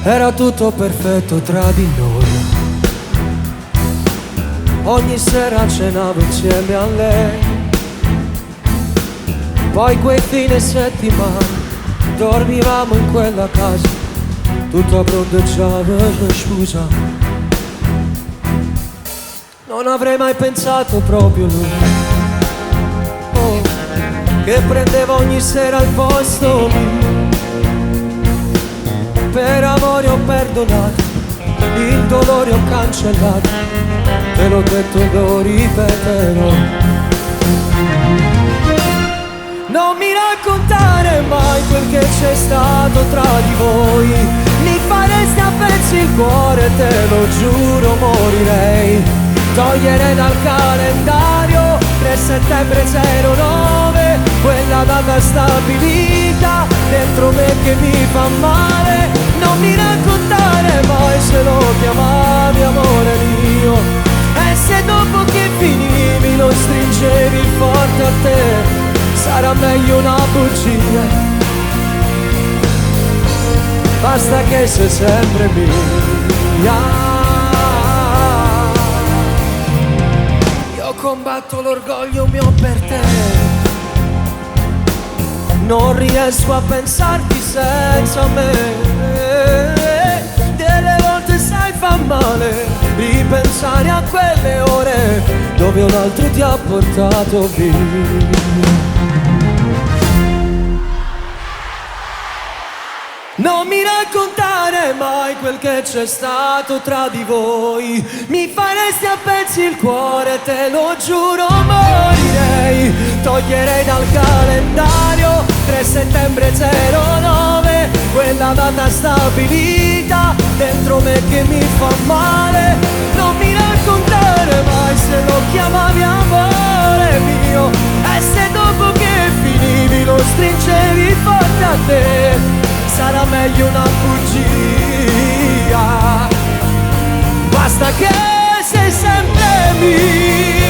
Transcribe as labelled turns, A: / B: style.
A: Era tutto perfetto tra di noi. Ogni sera cenavo insieme a lei. Poi quei fine settimana dormivamo in quella casa, tutto abbronzava e scusa. Non avrei mai pensato proprio lui, oh, che prendeva ogni sera il posto mio. Per amore ho perdonato, il dolore ho cancellato, te l'ho detto e lo ripeterò. Non mi raccontare mai quel che c'è stato tra di voi, mi faresti a pezzi il cuore, te lo giuro morirei. Toglierei dal calendario 3 settembre 09, quella data stabilita dentro me che mi fa male. Non mi raccontare mai se lo chiamavi amore mio, e se dopo che finivi lo stringevi forte a te, sarà meglio una bugia. Basta che sei sempre mia. Io combatto l'orgoglio mio per te, non riesco a pensarti senza me. Delle volte sai fa male ripensare a quelle ore dove un altro ti ha portato via. Non mi raccontare mai quel che c'è stato tra di voi, mi faresti a pezzi il cuore, te lo giuro morirei. Toglierei dal calendario 3 settembre 09, quella data stabilita dentro me che mi fa male. Non mi raccontare mai se lo chiamavi amore mio, e se dopo che finivi lo stringevi forte a te, sarà meglio una bugia. Basta che sei sempre mia.